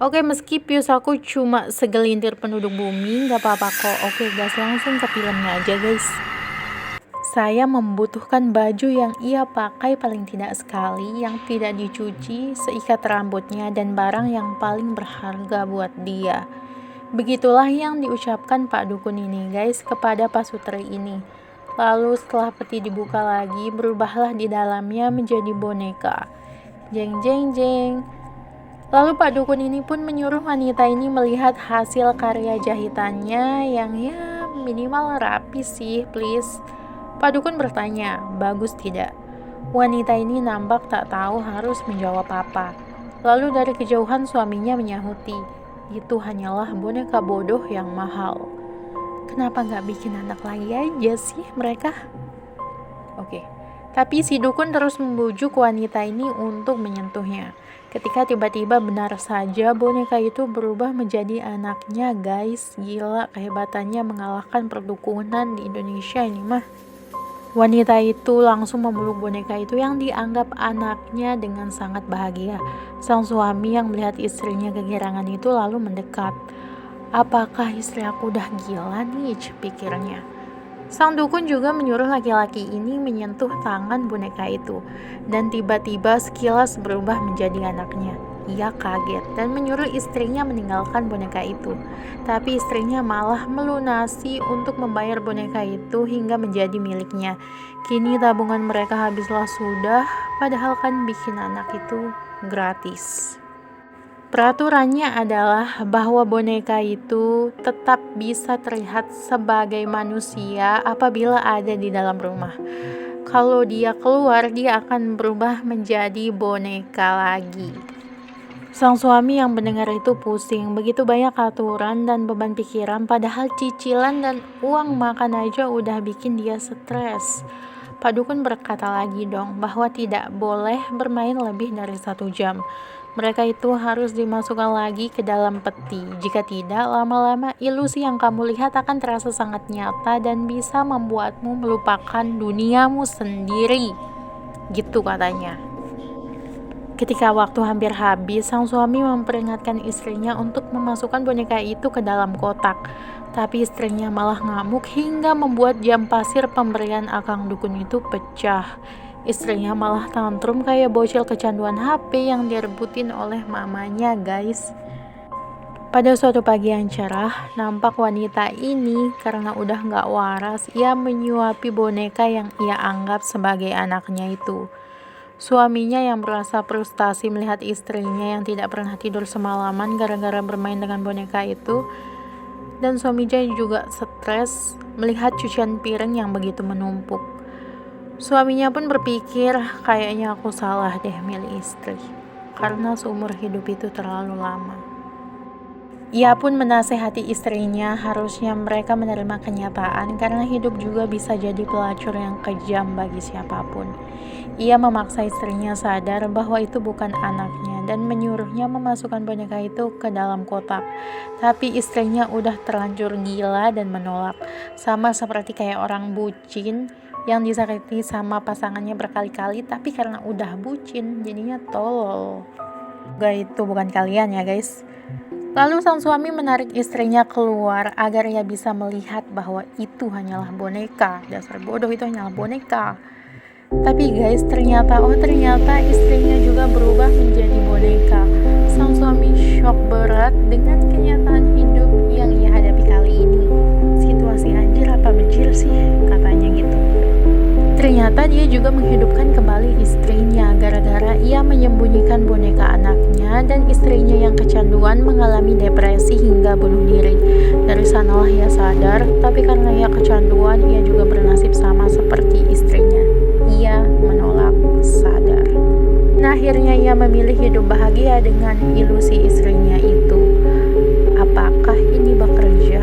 Oke, meski views aku cuma segelintir penduduk bumi, gak apa-apa kok. Oke guys, langsung ke filmnya aja guys. Saya membutuhkan baju yang ia pakai paling tidak sekali, yang tidak dicuci, seikat rambutnya, dan barang yang paling berharga buat dia. Begitulah yang diucapkan Pak Dukun ini guys kepada Pak Sutri ini. Lalu setelah peti dibuka lagi, berubahlah di dalamnya menjadi boneka. Jeng jeng jeng. Lalu Pak Dukun ini pun menyuruh wanita ini melihat hasil karya jahitannya yang ya minimal rapi sih please. Pak Dukun bertanya, bagus tidak? Wanita ini nampak tak tahu harus menjawab apa. Lalu dari kejauhan suaminya menyahuti, itu hanyalah boneka bodoh yang mahal. Kenapa gak bikin anak lagi aja sih mereka? Oke. Tapi si dukun terus membujuk wanita ini untuk menyentuhnya. Ketika tiba-tiba benar saja boneka itu berubah menjadi anaknya guys. Gila kehebatannya mengalahkan perdukunan di Indonesia ini mah. Wanita itu langsung memeluk boneka itu yang dianggap anaknya dengan sangat bahagia. Sang suami yang melihat istrinya kegirangan itu lalu mendekat. Apakah istri aku udah gila nih, pikirnya. Sang dukun juga menyuruh laki-laki ini menyentuh tangan boneka itu, dan tiba-tiba sekilas berubah menjadi anaknya. Ia kaget dan menyuruh istrinya meninggalkan boneka itu, tapi istrinya malah melunasi untuk membayar boneka itu hingga menjadi miliknya. Kini tabungan mereka habislah sudah, padahal kan bikin anak itu gratis. Peraturannya adalah bahwa boneka itu tetap bisa terlihat sebagai manusia apabila ada di dalam rumah. Kalau dia keluar, dia akan berubah menjadi boneka lagi. Sang suami yang mendengar itu pusing, begitu banyak aturan dan beban pikiran, padahal cicilan dan uang makan aja udah bikin dia stres. Pak Dukun berkata lagi dong bahwa tidak boleh bermain lebih dari 1 jam. Mereka itu harus dimasukkan lagi ke dalam peti. Jika tidak, lama-lama ilusi yang kamu lihat akan terasa sangat nyata dan bisa membuatmu melupakan duniamu sendiri. Gitu katanya. Ketika waktu hampir habis, sang suami memperingatkan istrinya untuk memasukkan boneka itu ke dalam kotak. Tapi istrinya malah ngamuk hingga membuat jam pasir pemberian Akang Dukun itu pecah. Istrinya malah tantrum kayak bocil kecanduan HP yang direbutin oleh mamanya guys. Pada suatu pagi yang cerah, nampak wanita ini karena udah gak waras, ia menyuapi boneka yang ia anggap sebagai anaknya itu. Suaminya yang merasa frustasi melihat istrinya yang tidak pernah tidur semalaman gara-gara bermain dengan boneka itu. Dan suaminya juga stres melihat cucian piring yang begitu menumpuk. Suaminya pun berpikir, kayaknya aku salah deh milih istri, karena seumur hidup itu terlalu lama. Ia pun menasehati istrinya, harusnya mereka menerima kenyataan karena hidup juga bisa jadi pelacur yang kejam bagi siapapun. Ia memaksa istrinya sadar bahwa itu bukan anaknya dan menyuruhnya memasukkan boneka itu ke dalam kotak. Tapi istrinya udah terlanjur gila dan menolak, sama seperti kayak orang bucin yang disakiti sama pasangannya berkali-kali, tapi karena udah bucin jadinya tolol. Itu bukan kalian ya guys. Lalu sang suami menarik istrinya keluar agar ia bisa melihat bahwa itu hanyalah boneka. Dasar bodoh, itu hanyalah boneka. Tapi guys, ternyata istrinya juga berubah menjadi boneka. Sang suami shock berat dengan kenyataan hidup yang ia hadapi kali ini. Situasi anjir apa bejir sih, katanya gitu. Ternyata dia juga menghidupkan kembali istrinya gara-gara ia menyembunyikan boneka anaknya, dan istrinya yang kecanduan mengalami depresi hingga bunuh diri. Dari sanalah ia sadar, tapi karena ia kecanduan, ia juga bernasib sama seperti istrinya. Ia menolak sadar. Nah, akhirnya ia memilih hidup bahagia dengan ilusi istrinya itu. Apakah ini bekerja?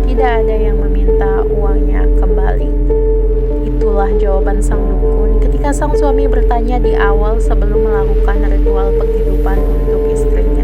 Tidak ada yang meminta uangnya kembali. Itulah jawaban sang dukun ketika sang suami bertanya di awal sebelum melakukan ritual penghidupan untuk istrinya.